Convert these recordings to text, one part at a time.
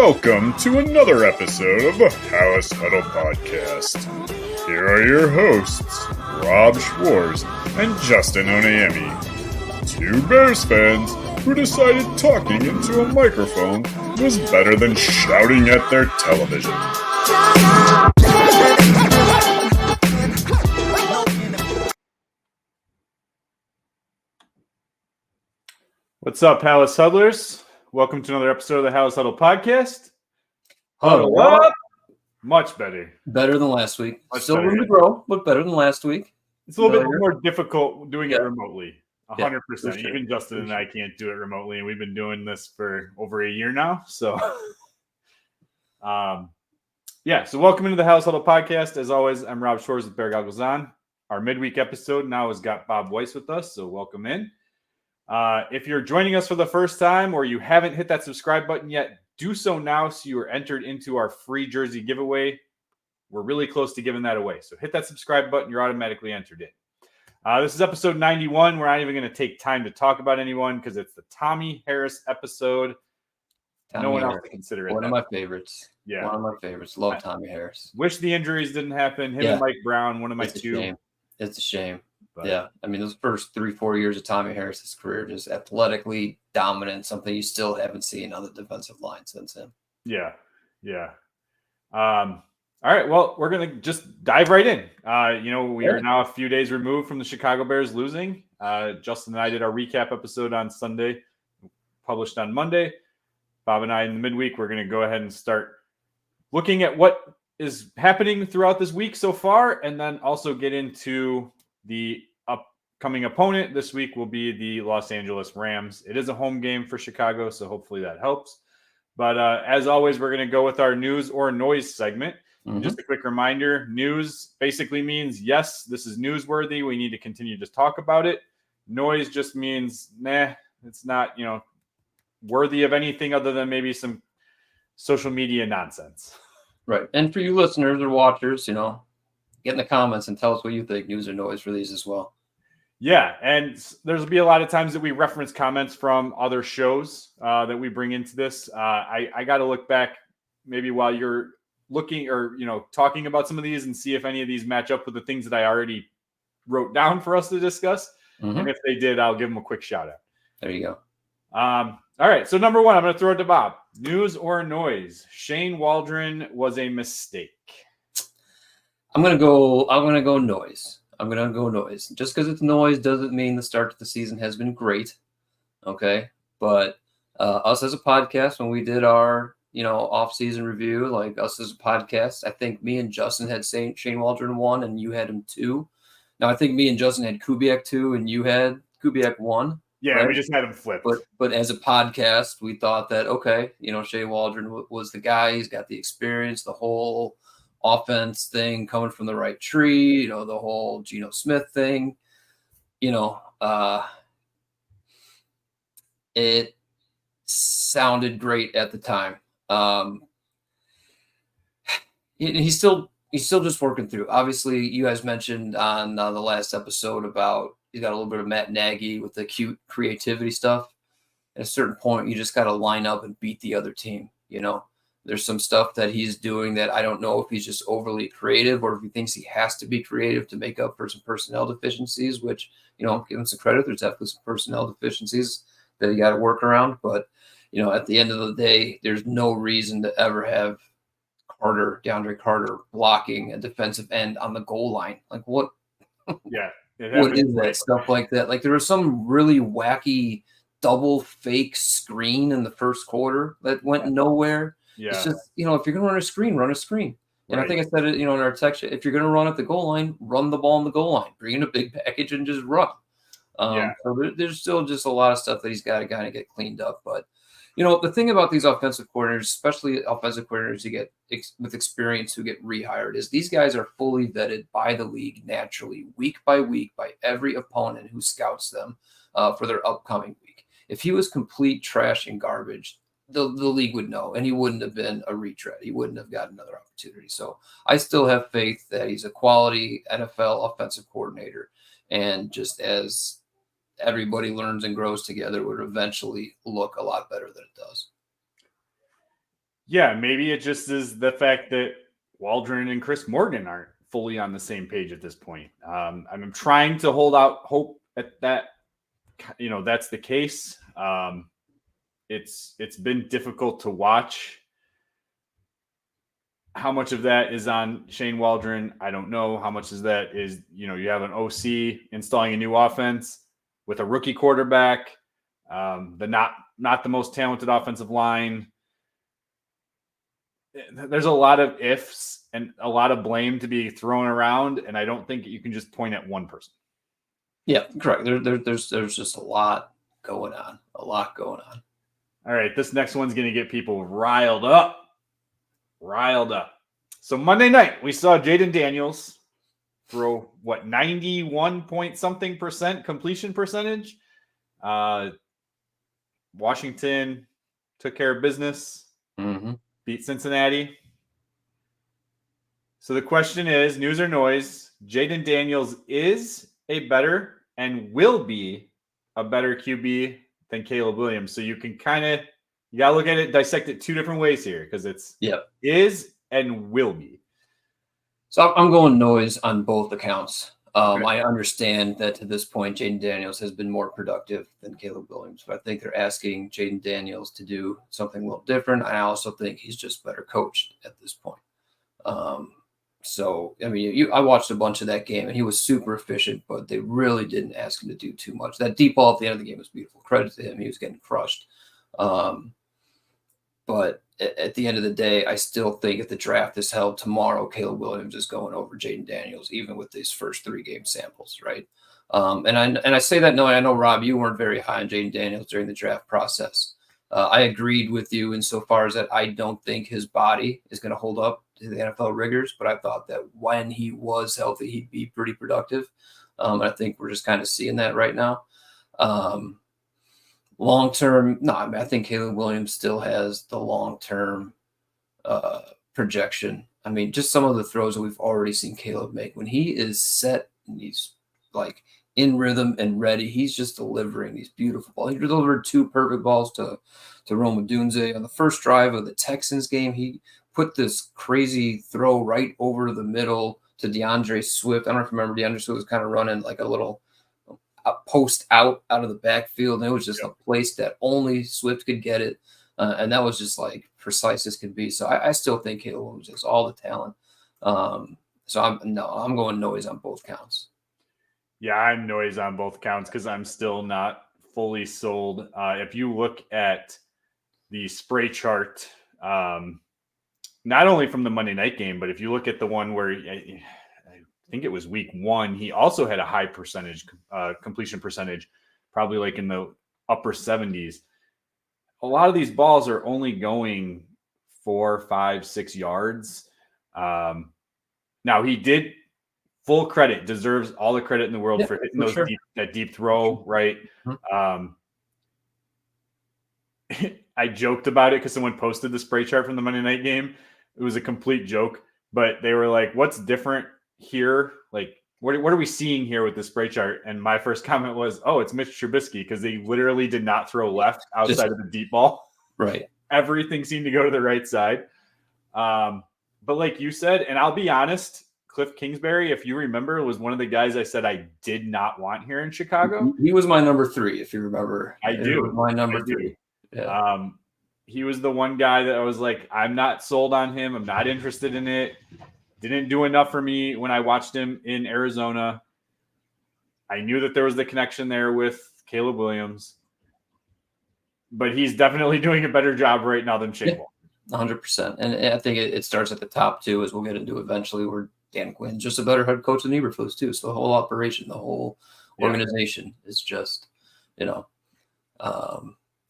Welcome to another episode of the House Huddle Podcast. Here are your hosts, Rob Schwartz and Justin Onayemi, two Bears fans who decided talking into a microphone was better than shouting at their television. What's up, House Huddlers? Welcome to another episode of the House Huddle Podcast. Huddle up. Much better. Better than last week. Still better. room to grow, but better than last week. It's a little bit more difficult doing it remotely. 100%. Sure. Even Justin and I can't do it remotely, and we've been doing this for over a year now. So, so welcome into the House Huddle Podcast. As always, I'm Rob Schwartz with Bear Goggles On. Our midweek episode now has got Bob Weiss with us, so welcome in. If you're joining us for the first time or you haven't hit that subscribe button yet, do so now so you are entered into our free jersey giveaway. We're really close to giving that away. So hit that subscribe button. You're automatically entered in. This is episode 91. We're not even going to take time to talk about anyone because it's the Tommy Harris episode. No one else to consider it. One of my favorites. Yeah. One of my favorites. Love Tommy Harris. Wish the injuries didn't happen. Him and Mike Brown, one of my two. It's a shame. But, yeah, I mean, those first 3-4 years of Tommy Harris's career, just athletically dominant, something you still haven't seen on the defensive line since him. Yeah. All right, well, we're going to just dive right in. We are now a few days removed from the Chicago Bears losing. Justin and I did our recap episode on Sunday, published on Monday. Bob and I, in the midweek, we're going to go ahead and start looking at what is happening throughout this week so far, and then also get into the upcoming opponent this week will be the Los Angeles Rams. It is a home game for Chicago, so hopefully that helps. But as always, we're going to go with our news or noise segment. Mm-hmm. Just a quick reminder, news basically means, yes, this is newsworthy. We need to continue to talk about it. Noise just means, it's not, worthy of anything other than maybe some social media nonsense. Right. And for you listeners or watchers, get in the comments and tell us what you think, news or noise, for these as well. Yeah, and there's be a lot of times that we reference comments from other shows that we bring into this. I got to look back maybe while you're looking or, talking about some of these and see if any of these match up with the things that I already wrote down for us to discuss. Mm-hmm. And if they did, I'll give them a quick shout out. There you go. All right, so number one, I'm going to throw it to Bob. News or noise? Shane Waldron was a mistake. I'm gonna go noise. Just because it's noise doesn't mean the start of the season has been great. Okay. But us as a podcast, when we did our, off-season review, like us as a podcast, I think me and Justin had Shane Waldron 1 and you had him 2. Now I think me and Justin had Kubiak 2 and you had Kubiak 1. Yeah, right? We just had him flipped. But as a podcast, we thought that, okay, Shane Waldron was the guy. He's got the experience, the whole offense thing coming from the right tree, the whole Geno Smith thing, it sounded great at the time. He's still just working through. Obviously, you guys mentioned on the last episode about he's got a little bit of Matt Nagy with the cute creativity stuff. At a certain point, you just got to line up and beat the other team, There's some stuff that he's doing that I don't know if he's just overly creative or if he thinks he has to be creative to make up for some personnel deficiencies, which, give him some credit. There's definitely some personnel deficiencies that you got to work around. But, at the end of the day, there's no reason to ever have DeAndre Carter blocking a defensive end on the goal line. Like what? Yeah. What is that stuff like that? Like there was some really wacky double fake screen in the first quarter that went nowhere. Yeah. It's just, if you're going to run a screen, run a screen. And right. I think I said it, in our text, if you're going to run at the goal line, run the ball on the goal line, bring in a big package and just run. So there's still just a lot of stuff that he's got to kind of get cleaned up. But, the thing about these offensive coordinators, especially offensive coordinators who get with experience who get rehired, is these guys are fully vetted by the league naturally, week by week, by every opponent who scouts them for their upcoming week. If he was complete trash and garbage, the league would know, and he wouldn't have been a retread. He wouldn't have got another opportunity. So I still have faith that he's a quality NFL offensive coordinator, and just as everybody learns and grows together, would eventually look a lot better than it does. Yeah, maybe it just is the fact that Waldron and Chris Morgan aren't fully on the same page at this point. I'm trying to hold out hope at that. That's the case. It's been difficult to watch. How much of that is on Shane Waldron? I don't know. How much of that is, you have an OC installing a new offense with a rookie quarterback, the not the most talented offensive line. There's a lot of ifs and a lot of blame to be thrown around, and I don't think you can just point at one person. Yeah, correct. There's just a lot going on. All right, this next one's going to get people riled up. So Monday night, we saw Jayden Daniels throw 91 point something percent completion percentage. Washington took care of business, beat Cincinnati. So the question is, news or noise, Jayden Daniels is a better and will be a better QB than Caleb Williams. So you can you got to look at it, dissect it two different ways here, because it's is and will be. So I'm going noise on both accounts. I understand that to this point, Jayden Daniels has been more productive than Caleb Williams, but I think they're asking Jayden Daniels to do something a little different. I also think he's just better coached at this point. So, I mean, I watched a bunch of that game, and he was super efficient, but they really didn't ask him to do too much. That deep ball at the end of the game was beautiful. Credit to him. He was getting crushed. But at the end of the day, I still think if the draft is held tomorrow, Caleb Williams is going over Jayden Daniels, even with these first 3 game samples, right? And I say that knowing I know, Rob, you weren't very high on Jayden Daniels during the draft process. I agreed with you insofar as that I don't think his body is going to hold up to the NFL rigors, but I thought that when he was healthy, he'd be pretty productive. And I think we're just kind of seeing that right now. Long-term, no, I think Caleb Williams still has the long-term projection. I mean, just some of the throws that we've already seen Caleb make. When he is set and he's like in rhythm and ready, he's just delivering these beautiful balls. He delivered 2 perfect balls to Rome Odunze on the first drive of the Texans game. He put this crazy throw right over the middle to DeAndre Swift. I don't know if you remember, DeAndre Swift was kind of running like a little post out of the backfield, and it was just a place that only Swift could get it, and that was just like precise as could be. So I still think Caleb Williams has all the talent. So I'm going noise on both counts. Yeah, I'm noise on both counts because I'm still not fully sold. If you look at the spray chart, not only from the Monday night game, but if you look at the one where I think it was week 1, he also had a high percentage completion percentage, probably like in the upper 70s. A lot of these balls are only going 4, 5, 6 yards. Now he did, full credit, deserves all the credit in the world for hitting those that deep throw, right? I joked about it because someone posted the spray chart from the Monday night game. It was a complete joke, but they were like, what's different here? Like, what are we seeing here with the spray chart? And my first comment was, oh, it's Mitch Trubisky, because they literally did not throw left outside of the deep ball. Right. Everything seemed to go to the right side. But like you said, and I'll be honest, Cliff Kingsbury, if you remember, was one of the guys I said I did not want here in Chicago. He was my number 3, if you remember. I do. My number 3. Yeah. He was the one guy that I was like, I'm not sold on him. I'm not interested in it. Didn't do enough for me when I watched him in Arizona. I knew that there was the connection there with Caleb Williams, but he's definitely doing a better job right now than Shane. 100%. And I think it starts at the top too, as we'll get into eventually, where Dan Quinn's just a better head coach than Eberflus too. So the whole operation, the whole organization is just,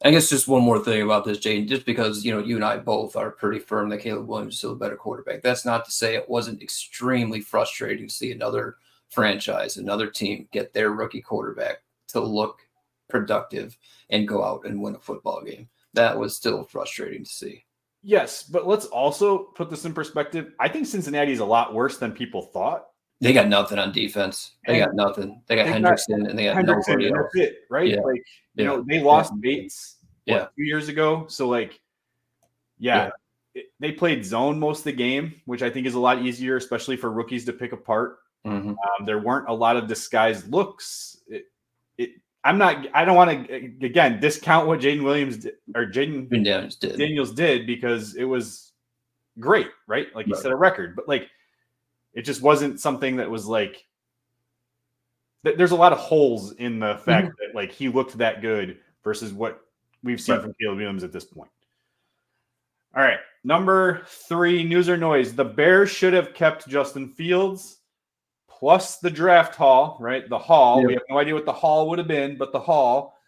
I guess just one more thing about this, Jayden, just because, you and I both are pretty firm that Caleb Williams is still a better quarterback. That's not to say it wasn't extremely frustrating to see another franchise, another team get their rookie quarterback to look productive and go out and win a football game. That was still frustrating to see. Yes, but let's also put this in perspective. I think Cincinnati is a lot worse than people thought. They got nothing on defense. They got nothing. They got Hendrickson, and they got nobody else. That's it, right? Yeah. Like, they lost Bates 2 years ago. So, they played zone most of the game, which I think is a lot easier, especially for rookies to pick apart. There weren't a lot of disguised looks. I don't want to again discount what Jayden Daniels did because it was great, right? Like he set a record, but like it just wasn't something that was like. There's a lot of holes in the fact that like he looked that good versus what we've seen from Caleb Williams at this point. All right, number 3, news or noise. The Bears should have kept Justin Fields plus the draft haul, right? The haul. Yeah. We have no idea what the haul would have been, but the haul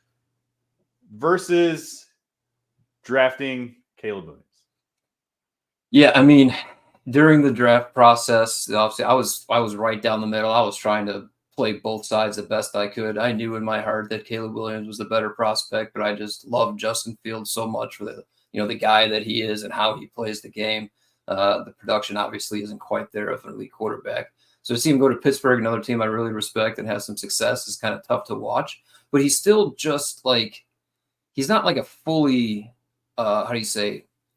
versus drafting Caleb Williams. Yeah, I mean, during the draft process, obviously I was right down the middle. I was trying to play both sides the best I could. I knew in my heart that Caleb Williams was the better prospect, but I just loved Justin Fields so much for the guy that he is and how he plays the game. The production obviously isn't quite there of an elite quarterback. So to see him go to Pittsburgh, another team I really respect and has some success, is kind of tough to watch. But he's still just like, he's not like a fully,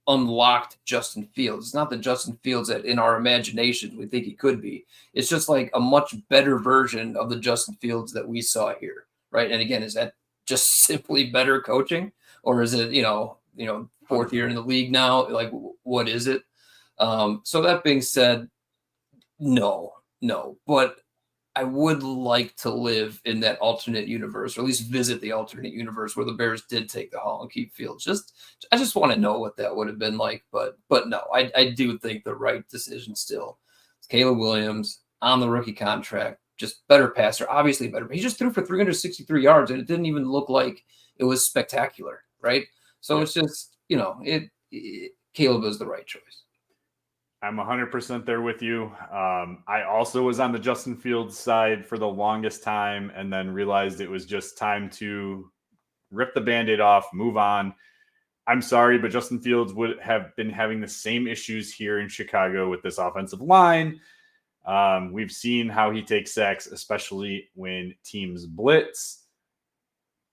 unlocked Justin Fields. It's not the Justin Fields that in our imagination we think he could be. It's just like a much better version of the Justin Fields that we saw here, right? And again, is that just simply better coaching, or is it, 4th year in the league now? Like, what is it? So that being said, no, but I would like to live in that alternate universe, or at least visit the alternate universe where the Bears did take the haul and keep Fields. I just want to know what that would have been like, but no, I do think the right decision still. It's Caleb Williams on the rookie contract, just better passer, obviously better. He just threw for 363 yards, and it didn't even look like it was spectacular, right? So it's just, Caleb is the right choice. I'm 100% there with you. I also was on the Justin Fields side for the longest time and then realized it was just time to rip the Band-Aid off, move on. I'm sorry, but Justin Fields would have been having the same issues here in Chicago with this offensive line. We've seen how he takes sacks, especially when teams blitz.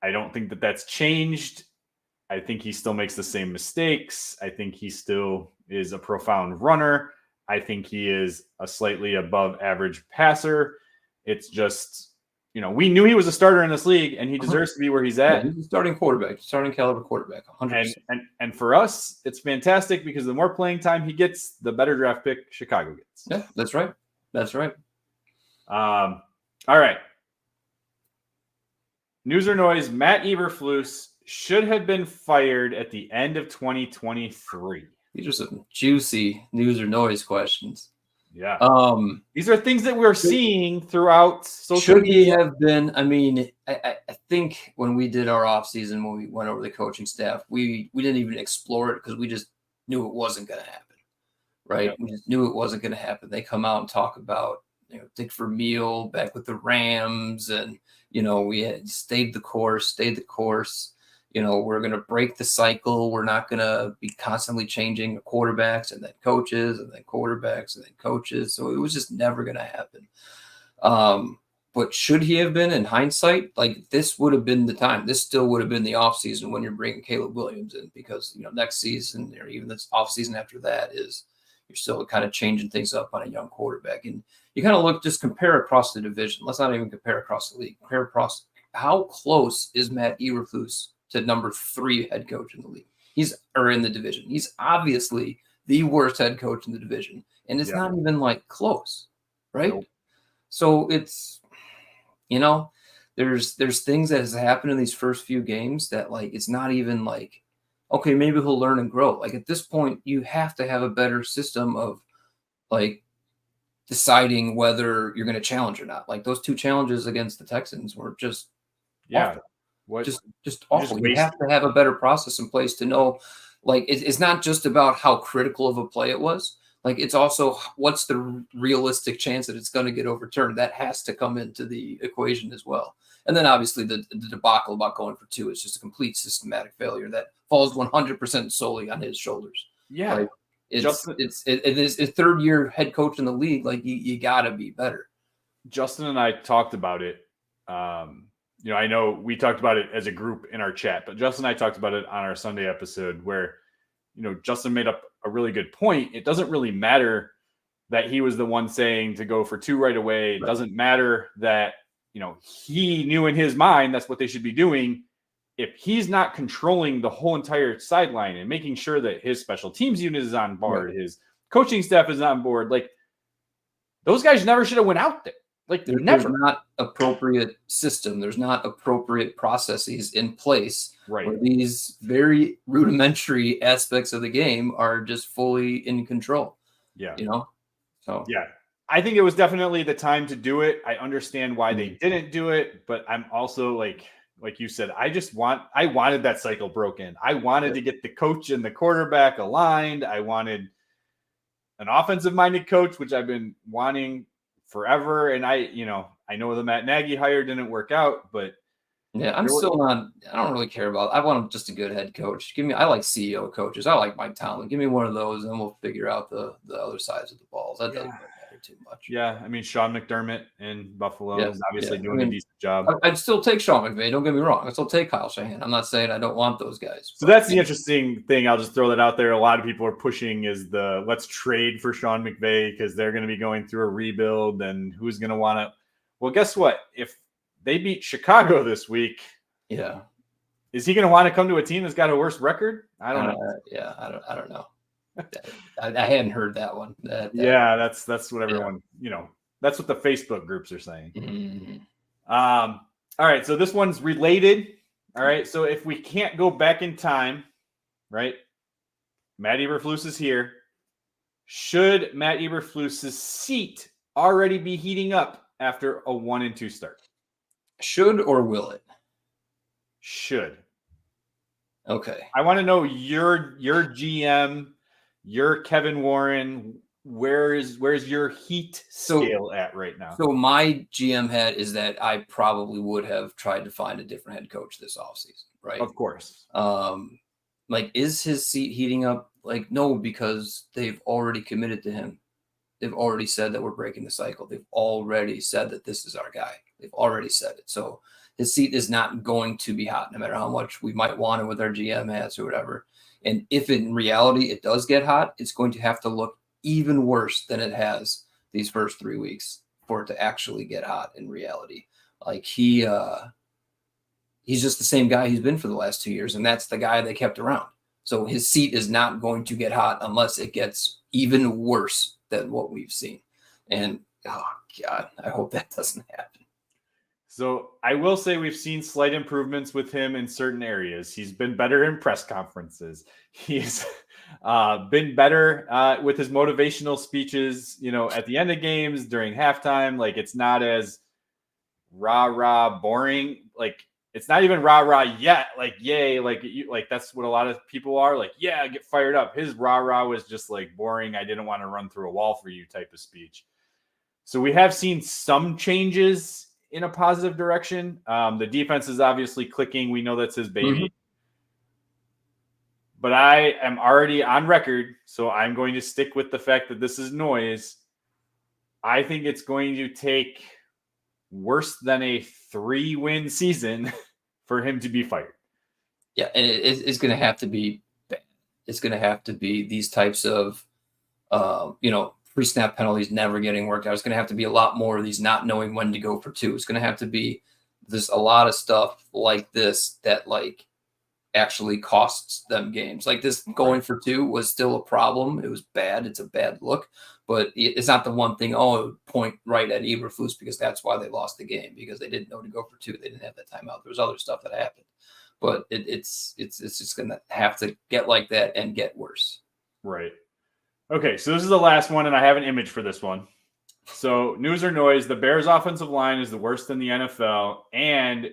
I don't think that that's changed. I think he still makes the same mistakes. I think he still is a profound runner. I think he is a slightly above average passer. It's just, we knew he was a starter in this league and he deserves to be where he's at. Yeah, he's a starting caliber quarterback, 100%. And for us, it's fantastic because the more playing time he gets, the better draft pick Chicago gets. Yeah, that's right. All right. News or noise, Matt Eberflus should have been fired at the end of 2023. These are some juicy news or noise questions. Yeah. These are things that we're seeing throughout social media. Should he have been? I mean, I think when we did our offseason, when we went over the coaching staff, we didn't even explore it because we just knew it wasn't going to happen, right? Yep. We just knew it wasn't going to happen. They come out and talk about, Dick Vermeil back with the Rams, and, we had stayed the course. We're going to break the cycle. We're not going to be constantly changing quarterbacks and then coaches and then quarterbacks and then coaches. So it was just never going to happen. But should he have been, in hindsight, like this would have been the time. This still would have been the offseason when you're bringing Caleb Williams in, because, next season or even this offseason after that is you're still kind of changing things up on a young quarterback. And you kind of just compare across the division. Let's not even compare across the league. Compare across how close is Matt Eberflus to number 3 head coach in the league. Or in the division. He's obviously the worst head coach in the division. And it's not even like close, right? Nope. So it's, there's things that has happened in these first few games that like, it's not even like, okay, maybe he'll learn and grow. Like at this point, you have to have a better system of like deciding whether you're going to challenge or not. Like those 2 challenges against the Texans were just awful. Just awful. You have to have a better process in place to know, like, it's not just about how critical of a play it was. Like, it's also what's the realistic chance that it's going to get overturned. That has to come into the equation as well. And then obviously the debacle about going for 2 is just a complete systematic failure that falls 100% solely on his shoulders. Yeah. Like, it is a 3rd-year head coach in the league. Like, you got to be better. Justin and I talked about it. I know we talked about it as a group in our chat, but Justin and I talked about it on our Sunday episode where, Justin made up a really good point. It doesn't really matter that he was the one saying to go for 2 right away. It doesn't matter that, he knew in his mind that's what they should be doing. If he's not controlling the whole entire sideline and making sure that his special teams unit is on board, his coaching staff is on board, like, those guys never should have went out there. Like, there's not appropriate system. There's not appropriate processes in place where these very rudimentary aspects of the game are just fully in control. Yeah. So yeah, I think it was definitely the time to do it. I understand why they didn't do it, but I'm also like you said, I wanted that cycle broken. I wanted to get the coach and the quarterback aligned. I wanted an offensive minded coach, which I've been wanting forever. And I know the Matt Nagy hire didn't work out, but yeah, I don't really care about, I want just a good head coach. I like CEO coaches. I like Mike Tomlin. Give me one of those and we'll figure out the other sides of the balls. That doesn't matter too much. Yeah. I mean, Sean McDermott in Buffalo is obviously doing a decent job. I'd still take Sean McVay. Don't get me wrong. I'd still take Kyle Shanahan. I'm not saying I don't want those guys. So that's the interesting thing. I'll just throw that out there. A lot of people are pushing is let's trade for Sean McVay because they're going to be going through a rebuild and who's going to want to. Well, guess what? If they beat Chicago this week, is he going to want to come to a team that's got a worse record? I don't know. I don't know. I hadn't heard that one. That's what everyone, that's what the Facebook groups are saying. Mm-hmm. All right. So this one's related. All right. So if we can't go back in time, right? Matt Eberflus is here. Should Matt Eberflus's seat already be heating up after a 1-2 start? Should or will it? Should. Okay. I want to know your GM, your Kevin Warren. Where's your heat scale at right now? So my GM head is that I probably would have tried to find a different head coach this offseason, right? Of course. Is his seat heating up? Like, no, because they've already committed to him. They've already said that we're breaking the cycle. They've already said that this is our guy. They've already said it. So his seat is not going to be hot, no matter how much we might want it with our GM hats or whatever. And if in reality it does get hot, it's going to have to look even worse than it has these first 3 weeks for it to actually get hot in reality. Like he's just the same guy he's been for the last 2 years, and that's the guy they kept around. So his seat is not going to get hot unless it gets even worse than what we've seen. And oh God, I hope that doesn't happen. So I will say we've seen slight improvements with him in certain areas. He's been better in press conferences. He's been better with his motivational speeches, at the end of games, during halftime. Like, it's not as rah-rah boring. Like, it's not even rah-rah yet. Like, yay. Like, that's what a lot of people are. Like, yeah, get fired up. His rah-rah was just like boring. I didn't want to run through a wall for you type of speech. So we have seen some changes in a positive direction. The defense is obviously clicking. We know that's his baby. Mm-hmm. But I am already on record, so I'm going to stick with the fact that this is noise. I think it's going to take worse than a 3-win season for him to be fired. Yeah, and it's going to have to be bad. It's going to have to be these types of, pre-snap penalties never getting worked out. It's going to have to be a lot more of these not knowing when to go for 2. It's going to have to be a lot of stuff like this that actually costs them games. Like this going for 2 was still a problem. It was bad. It's a bad look, but it's not the one thing, point right at Eberflus because that's why they lost the game, because they didn't know to go for 2. They didn't have that timeout. There was other stuff that happened, but it's just going to have to get like that and get worse. Right. Okay, so this is the last one, and I have an image for this one. So, news or noise, the Bears' offensive line is the worst in the NFL, and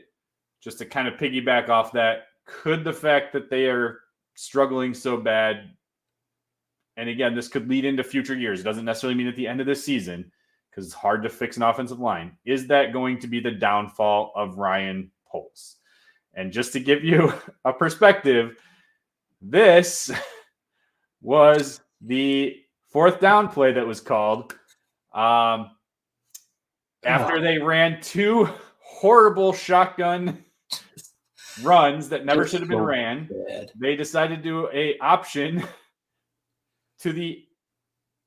just to kind of piggyback off that, could the fact that they are struggling so bad, and again, this could lead into future years. It doesn't necessarily mean at the end of this season, because it's hard to fix an offensive line. Is that going to be the downfall of Ryan Poles? And just to give you a perspective, this was the 4th down play that was called after they ran 2 horrible shotgun runs that never Just should have been so ran. bad. They decided to do a option to the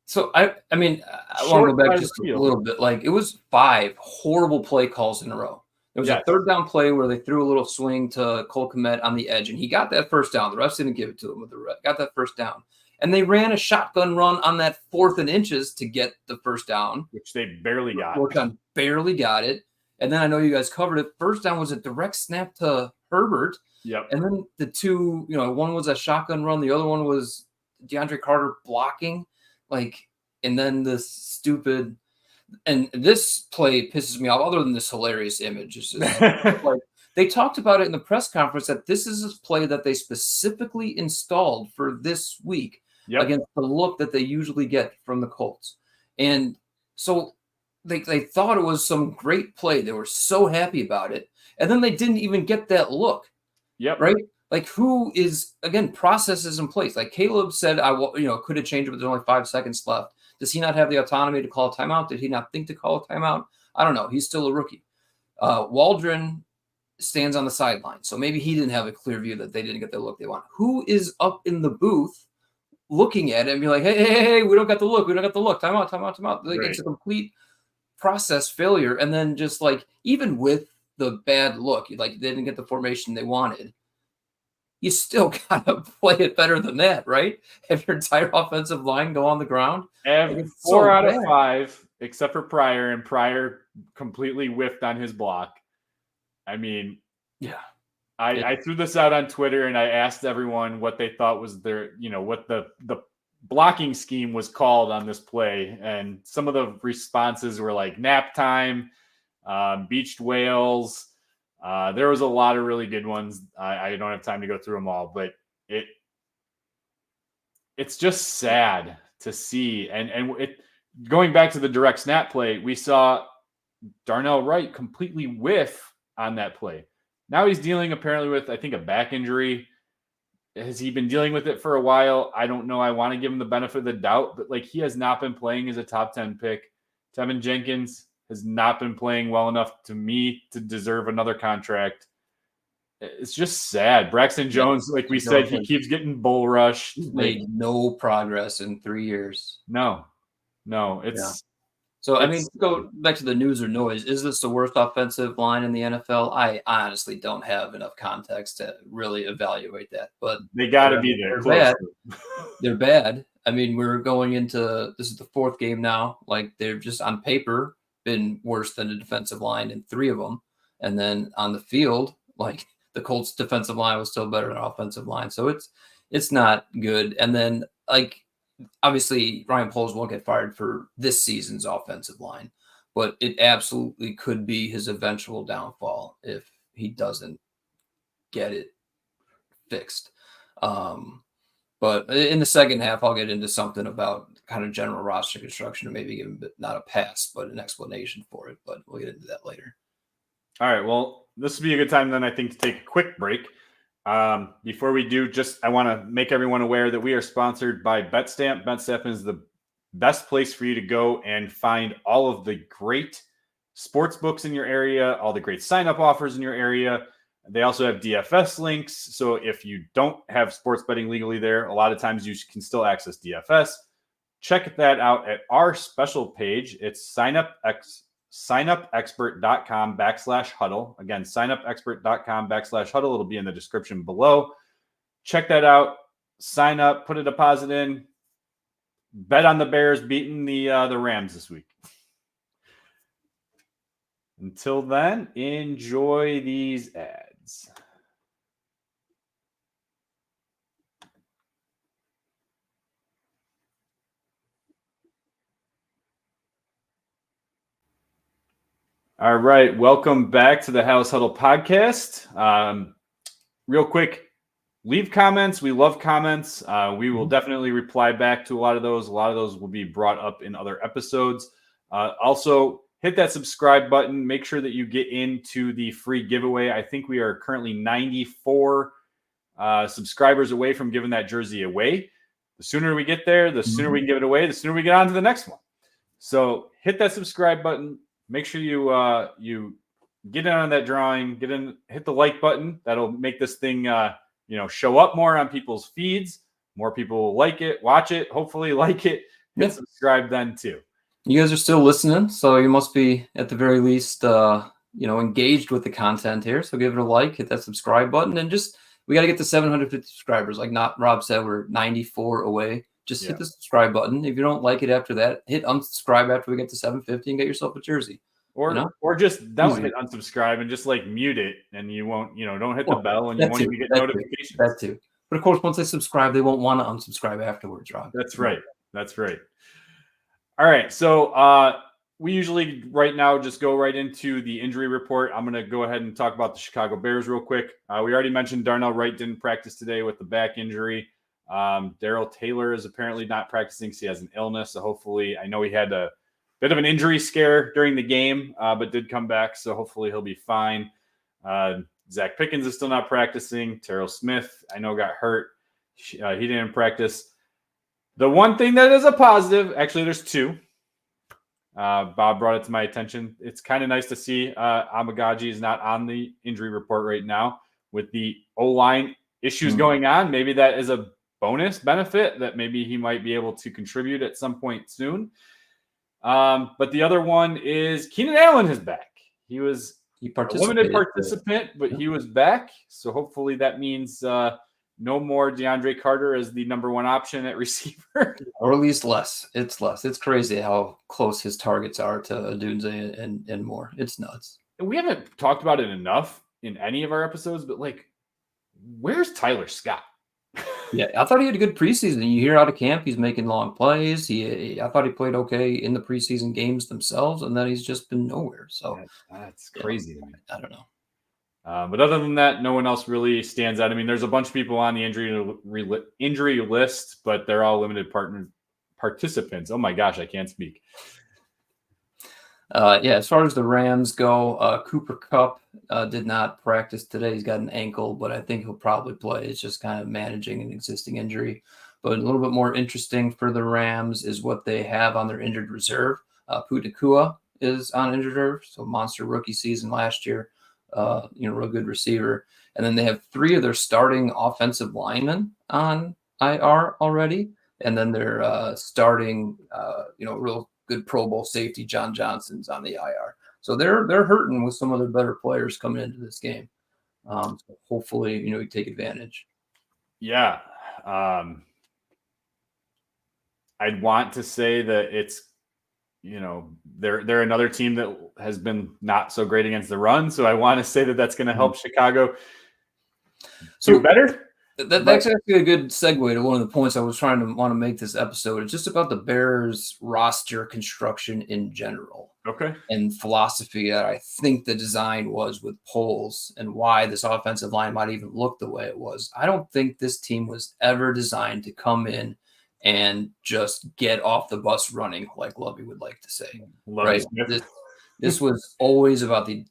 So I mean, I want short to go back side of just the a field. little bit. Like it was 5 horrible play calls in a row. There was a Yes. third down play where they threw a little swing to Cole Kmet on the edge, and he got that first down. The refs didn't give it to him, but the ref got that first down. And they ran a shotgun run on that 4th and inches to get the first down, which they barely got. Waldron barely got it. And then I know you guys covered it. First down was a direct snap to Herbert. Yep. And then the two, one was a shotgun run. The other one was DeAndre Carter blocking. And then this stupid – and this play pisses me off other than this hilarious image. It's just they talked about it in the press conference that this is a play that they specifically installed for this week against the look that they usually get from the Colts. And so they thought it was some great play. They were so happy about it. And then they didn't even get that look. Yep. Right? Who is, again, processes in place. Caleb said, could have changed it, but there's only 5 seconds left. Does he not have the autonomy to call a timeout? Did he not think to call a timeout? I don't know. He's still a rookie. Waldron stands on the sideline. So maybe he didn't have a clear view that they didn't get the look they want. Who is up in the booth looking at it and be like, hey, we don't got the look. We don't got the look. Timeout. Right. It's a complete process failure. And then just even with the bad look, they didn't get the formation they wanted. You still got to play it better than that, right? Have your entire offensive line go on the ground. Four out of 5, except for Pryor, and Pryor completely whiffed on his block. I mean, I threw this out on Twitter and I asked everyone what they thought was what the blocking scheme was called on this play. And some of the responses were like nap time, beached whales. There was a lot of really good ones. I don't have time to go through them all, but it's just sad to see. And going back to the direct snap play, we saw Darnell Wright completely whiff on that play. Now he's dealing apparently with, I think, a back injury. Has he been dealing with it for a while? I don't know. I want to give him the benefit of the doubt, but he has not been playing as a top 10 pick. Tevin Jenkins has not been playing well enough to me to deserve another contract. It's just sad. Braxton Jones, like we said, he keeps getting bull rushed. He's made no progress in 3 years. No. It's So, I mean, go back to the news or noise. Is this the worst offensive line in the NFL? I honestly don't have enough context to really evaluate that. But they got to be there. They're bad. They're bad. I mean, we're going into – this is the 4th game now. They're just on paper been worse than the defensive line in 3 of them. And then on the field, the Colts defensive line was still better than offensive line. So it's not good. And then obviously Ryan Poles won't get fired for this season's offensive line, but it absolutely could be his eventual downfall if he doesn't get it fixed. But in the second half, I'll get into something about kind of general roster construction, or maybe give him not a pass, but an explanation for it. But we'll get into that later. All right. Well, this would be a good time then, I think, to take a quick break. Before we do, I want to make everyone aware that we are sponsored by BetStamp. BetStamp is the best place for you to go and find all of the great sports books in your area, all the great sign-up offers in your area. They also have DFS links. So if you don't have sports betting legally there, a lot of times you can still access DFS. Check that out at our special page. It's signupexpert.com/huddle. Again, signupexpert.com/huddle. It'll be in the description below. Check that out. Sign up, put a deposit in, bet on the Bears beating the Rams this week. Until then, enjoy these ads. All right, welcome back to the House Huddle podcast. Real quick, leave comments. We love comments. We will definitely reply back to a lot of those. A lot of those will be brought up in other episodes. Also, hit that subscribe button. Make sure that you get into the free giveaway. I think we are currently 94 subscribers away from giving that jersey away. The sooner we get there, the sooner we can give it away, the sooner we get on to the next one. So hit that subscribe button. Make sure you get in on that drawing, hit the like button. That'll make this thing, show up more on people's feeds. More people will like it, watch it, hopefully like it, and subscribe then too. You guys are still listening, so you must be at the very least, engaged with the content here. So give it a like, hit that subscribe button, and we got to get to 750 subscribers. Like Rob said, we're 94 away. Just hit the subscribe button. If you don't like it after that, hit unsubscribe after we get to 750 and get yourself a jersey. Or just don't hit unsubscribe and just like mute it, and you won't, don't hit the bell, and you won't even get notifications. That too. But of course, once they subscribe, they won't want to unsubscribe afterwards, Rob. That's right. All right. So we usually right now just go right into the injury report. I'm going to go ahead and talk about the Chicago Bears real quick. We already mentioned Darnell Wright didn't practice today with the back injury. Darrell Taylor is apparently not practicing because he has an illness. So hopefully, I know he had a bit of an injury scare during the game, but did come back. So hopefully he'll be fine. Zach Pickens is still not practicing. Terrell Smith, I know, got hurt. He didn't practice. The one thing that is a positive, actually, there's two. Bob brought it to my attention. It's kind of nice to see Amagaji is not on the injury report right now with the O-line issues going on. Maybe that is a bonus benefit that maybe he might be able to contribute at some point soon. But the other one is Keenan Allen is back. He was a limited participant, but he was back. So hopefully that means no more DeAndre Carter as the number one option at receiver. Or at least less. It's less. It's crazy how close his targets are to Odunze and more. It's nuts. We haven't talked about it enough in any of our episodes, but where's Tyler Scott? Yeah, I thought he had a good preseason. You hear out of camp, he's making long plays. I thought he played okay in the preseason games themselves, and then he's just been nowhere. So that's crazy to me. I don't know. But other than that, no one else really stands out. I mean, there's a bunch of people on the injury list, but they're all limited participants. Oh my gosh, I can't speak. As far as the Rams go, Cooper Kupp did not practice today. He's got an ankle, but I think he'll probably play. It's just kind of managing an existing injury. But a little bit more interesting for the Rams is what they have on their injured reserve. Puka Nacua is on injured reserve, so monster rookie season last year. Real good receiver. And then they have 3 of their starting offensive linemen on IR already. And then their starting, real good Pro Bowl safety, John Johnson's on the IR. So they're hurting with some of their better players coming into this game. So hopefully, we take advantage. Yeah. I'd want to say that it's, they're another team that has been not so great against the run. So I want to say that that's going to help Chicago do better. That's actually a good segue to one of the points I was trying to want to make this episode. It's just about the Bears roster construction in general. Okay. And philosophy that I think the design was with polls and why this offensive line might even look the way it was. I don't think this team was ever designed to come in and just get off the bus running, like Lovey would like to say. Right? This was always about the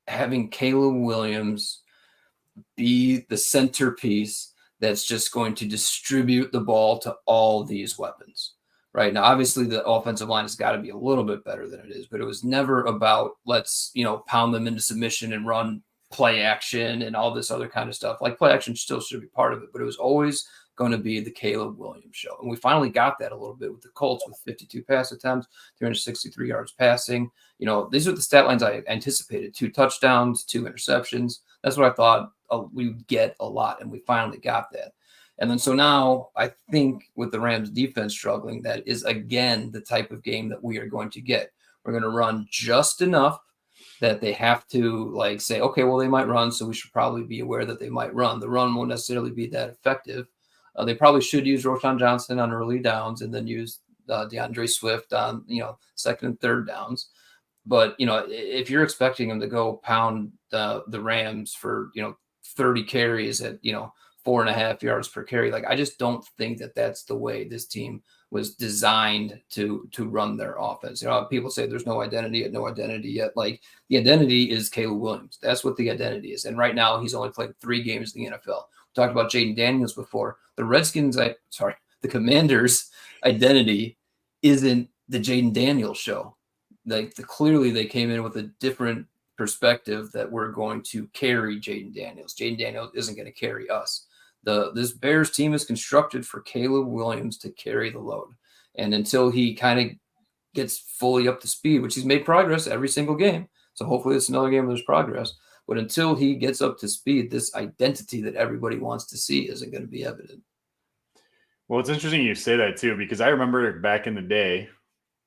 having Caleb Williams be the centerpiece that's just going to distribute the ball to all these weapons. Right now, obviously, the offensive line has got to be a little bit better than it is, but it was never about let's pound them into submission and run play action and all this other kind of stuff. Like play action still should be part of it, but it was always going to be the Caleb Williams show. And we finally got that a little bit with the Colts with 52 pass attempts, 363 yards passing. These are the stat lines I anticipated: 2 touchdowns, 2 interceptions. That's what I thought we would get a lot, and we finally got that. And then so now I think with the Rams defense struggling, that is, again, the type of game that we are going to get. We're going to run just enough that they have to say, okay, well, they might run, so we should probably be aware that they might run. The run won't necessarily be that effective. They probably should use Roshan Johnson on early downs and then use DeAndre Swift on, second and third downs. But, if you're expecting them to go pound the Rams for, 30 carries at, 4.5 yards per carry, I just don't think that that's the way this team was designed to run their offense. People say there's no identity yet. The identity is Caleb Williams. That's what the identity is. And right now he's only played 3 games in the NFL. We talked about Jayden Daniels before. The Commanders' identity isn't the Jayden Daniels show. Clearly they came in with a different perspective that we're going to carry Jayden Daniels. Jayden Daniels isn't going to carry us. This Bears team is constructed for Caleb Williams to carry the load. And until he kind of gets fully up to speed, which he's made progress every single game. So hopefully it's another game where there's progress. But until he gets up to speed, this identity that everybody wants to see isn't going to be evident. Well, it's interesting you say that too, because I remember back in the day,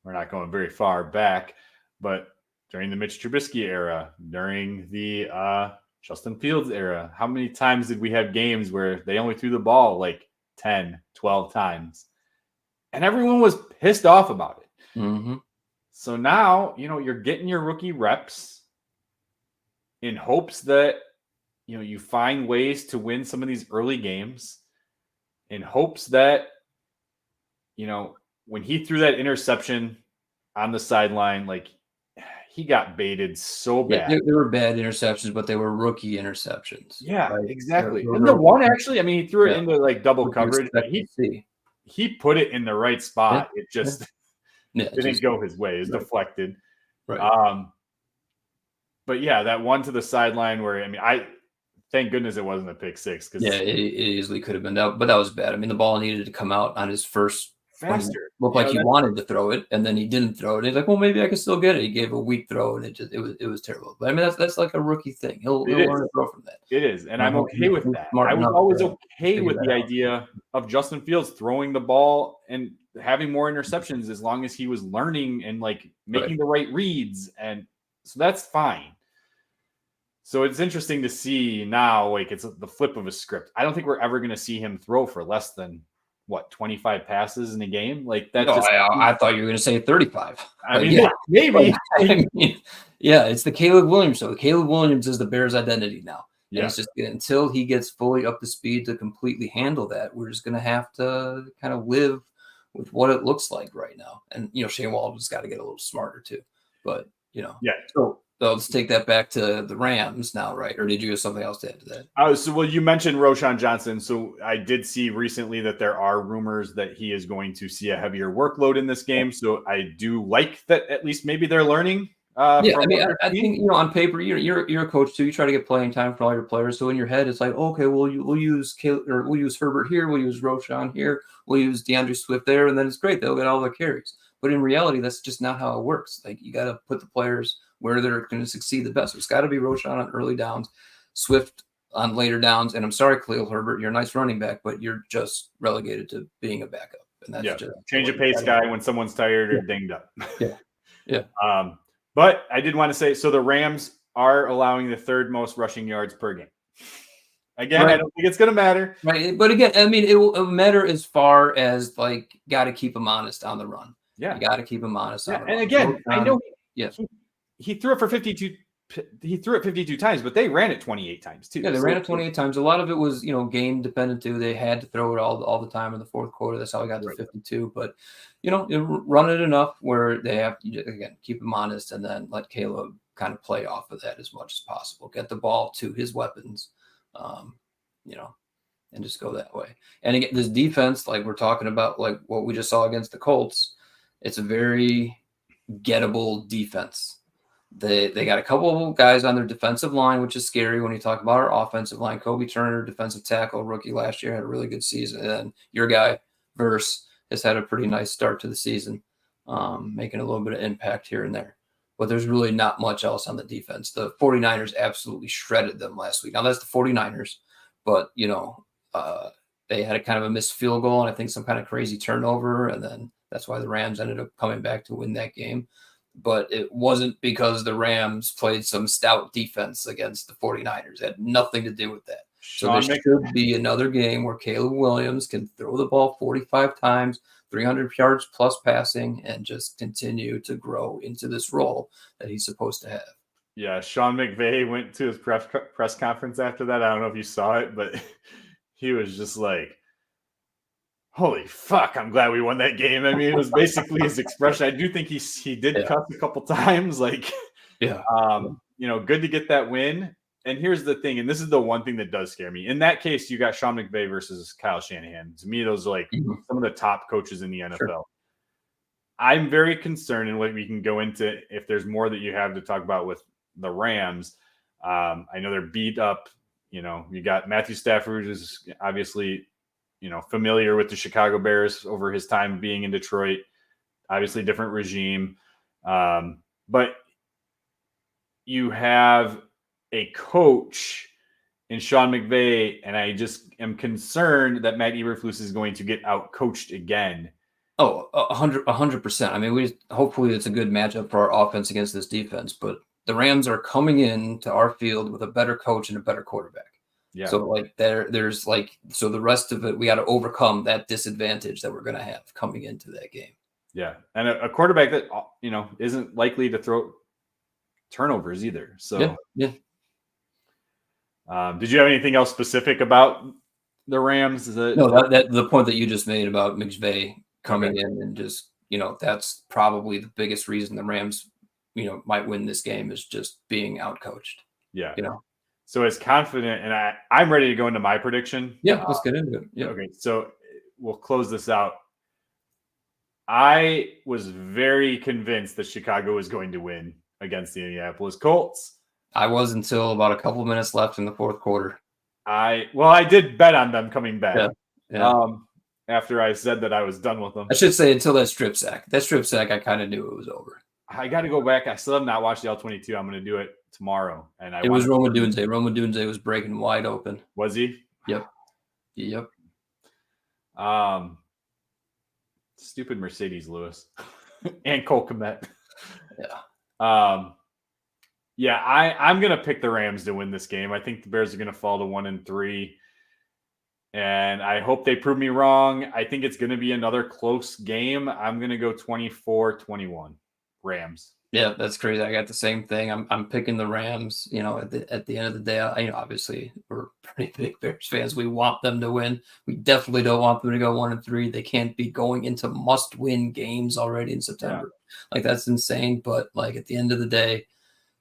we're not going very far back, but during the Mitch Trubisky era, during the Justin Fields era, how many times did we have games where they only threw the ball like 10, 12 times? And everyone was pissed off about it. Mm-hmm. So now, you're getting your rookie reps in hopes that, you find ways to win some of these early games, in hopes that, when he threw that interception on the sideline, like he got baited so bad. Yeah, they were bad interceptions, but they were rookie interceptions. Yeah, right? exactly. And the one actually, he threw it into like double coverage. He put it in the right spot. It just didn't go his way. It was deflected. Right. But yeah, that one to the sideline where, I thank goodness it wasn't a pick six. It easily could have been that, but that was bad. The ball needed to come out on his first faster. Looked like he wanted to throw it, and then he didn't throw it. He's like, well, maybe I can still get it. He gave a weak throw, and it was terrible. But that's like a rookie thing. He'll learn to throw from that. It is, and I'm okay with that. I was always okay with the idea of Justin Fields throwing the ball and having more interceptions as long as he was learning and like making the right reads, and so that's fine. So it's interesting to see now, like it's the flip of a script. I don't think we're ever going to see him throw for less than 25 passes in a game. Like that. I thought you were going to say 35. Maybe. It's the Caleb Williams show. Caleb Williams is the Bears' identity now. And Yeah. it's just until he gets fully up to speed to completely handle that, we're just going to have to kind of live with what it looks like right now. And Shane Waldron's got to get a little smarter too. But So let's take that back to the Rams now, right? Or did you have something else to add to that? You mentioned Roschon Johnson. So I did see recently that there are rumors that he is going to see a heavier workload in this game. So I do like that at least maybe they're learning. I think on paper you're a coach too. You try to get playing time for all your players. So in your head, it's like, okay, well we'll use we'll use Herbert here, we'll use Roschon here, we'll use DeAndre Swift there, and then it's great. They'll get all their carries. But in reality, that's just not how it works. Like you got to put the players where they're going to succeed the best. So it's got to be Roschon on early downs, Swift on later downs. And I'm sorry, Khalil Herbert, you're a nice running back, but you're just relegated to being a backup. And that's just change of pace guy when someone's tired or dinged up. Yeah. But I did want to say, so the Rams are allowing the third most rushing yards per game. Again, I don't think it's going to matter. Right. But again, it will matter as far as like, got to keep them honest on the run. Yeah. You got to keep them honest. Yeah. And again, I know he threw it for 52. He threw it 52 times, but they ran it 28 times too. Yeah, they ran it 28 times. A lot of it was, game dependent too. They had to throw it all the time in the fourth quarter. That's how we got to 52. But, run it enough where they have to, again, keep him honest and then let Caleb kind of play off of that as much as possible. Get the ball to his weapons, and just go that way. And again, this defense, like we're talking about, like what we just saw against the Colts, it's a very gettable defense. They got a couple of guys on their defensive line, which is scary when you talk about our offensive line. Kobe Turner, defensive tackle, rookie last year, had a really good season. And then your guy, Verse, has had a pretty nice start to the season, making a little bit of impact here and there. But there's really not much else on the defense. The 49ers absolutely shredded them last week. Now, that's the 49ers, but, they had a kind of a missed field goal and I think some kind of crazy turnover. And then that's why the Rams ended up coming back to win that game. But it wasn't because the Rams played some stout defense against the 49ers. It had nothing to do with that. So there should be another game where Caleb Williams can throw the ball 45 times, 300 yards plus passing, and just continue to grow into this role that he's supposed to have. Yeah, Sean McVay went to his press conference after that. I don't know if you saw it, but he was just like, holy fuck, I'm glad we won that game. It was basically his expression. I do think he did cuss a couple times. Like, good to get that win. And here's the thing, and this is the one thing that does scare me. In that case, you got Sean McVay versus Kyle Shanahan. To me, those are like some of the top coaches in the NFL. Sure. I'm very concerned, and what we can go into if there's more that you have to talk about with the Rams. I know they're beat up. You know, you got Matthew Stafford, who's obviously, you know, familiar with the Chicago Bears over his time being in Detroit. Obviously, different regime. But you have a coach in Sean McVay, and I just am concerned that Matt Eberflus is going to get out-coached again. Oh, 100%. I mean, hopefully it's a good matchup for our offense against this defense, but the Rams are coming in to our field with a better coach and a better quarterback. Yeah. So like there's like, so the rest of it, we got to overcome that disadvantage that we're going to have coming into that game. Yeah. And a quarterback that, you know, isn't likely to throw turnovers either. So yeah. Did you have anything else specific about the Rams? No, that the point that you just made about McVay coming in and just, you know, that's probably the biggest reason the Rams, you know, might win this game is just being outcoached. Yeah. You know. So as confident, and I'm ready to go into my prediction. Yeah, let's get into it. Yeah. Okay, so we'll close this out. I was very convinced that Chicago was going to win against the Indianapolis Colts. I was until about a couple minutes left in the fourth quarter. I did bet on them coming back. Yeah. After I said that I was done with them. I should say until that strip sack. That strip sack, I kind of knew it was over. I got to go back. I still have not watched the L-22. I'm going to do it tomorrow. And it was Roma Dunze. Roma Dunze was breaking wide open. Was he? Yep. Stupid Mercedes Lewis and Cole Kmet. Yeah. Yeah, I'm going to pick the Rams to win this game. I think the Bears are going to fall to 1-3. And I hope they prove me wrong. I think it's going to be another close game. I'm going to go 24-21 Rams. Yeah, that's crazy. I got the same thing. I'm picking the Rams. You know, at the end of the day, obviously we're pretty big Bears fans. We want them to win. We definitely don't want them to go 1-3. They can't be going into must-win games already in September. Yeah. Like, that's insane. But like at the end of the day,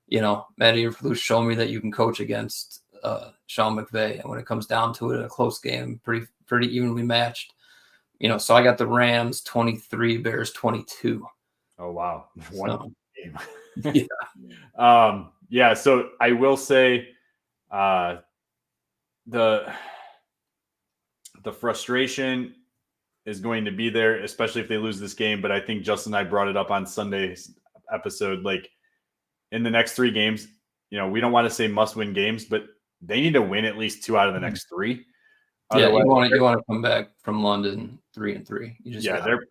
you know, Matt Eberflus showed me that you can coach against Sean McVay, and when it comes down to it in a close game, pretty evenly matched. You know, so I got the Rams 23, Bears 22. Oh wow, one game. Yeah. So I will say, the frustration is going to be there, especially if they lose this game. But I think Justin and I brought it up on Sunday's episode. Like, in the next 3 games, you know, we don't want to say must-win games, but they need to win at least 2 out of the next 3. Yeah, you want to come back from London 3-3.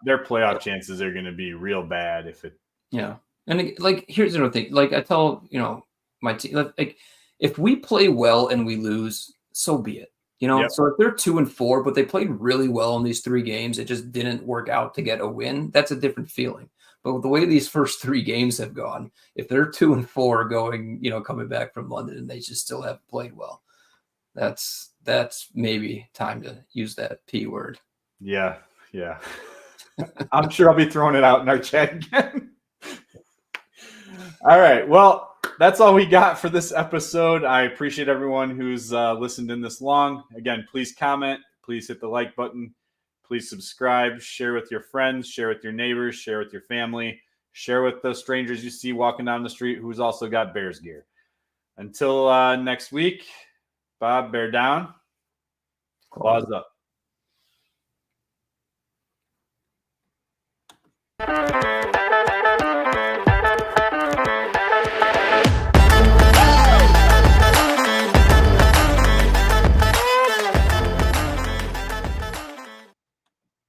Their playoff chances are going to be real bad if it. Yeah, and like here's another thing. Like I tell my team, like if we play well and we lose, so be it. You know, So if they're 2-4, but they played really well in these 3 games, it just didn't work out to get a win. That's a different feeling. But with the way these first 3 games have gone, if they're 2-4 going, you know, coming back from London and they just still haven't played well, that's maybe time to use that P word. Yeah. I'm sure I'll be throwing it out in our chat again. All right. Well, that's all we got for this episode. I appreciate everyone who's listened in this long. Again, please comment. Please hit the like button. Please subscribe, share with your friends, share with your neighbors, share with your family, share with the strangers you see walking down the street who's also got Bears gear. Until next week, Bob, bear down, claws up.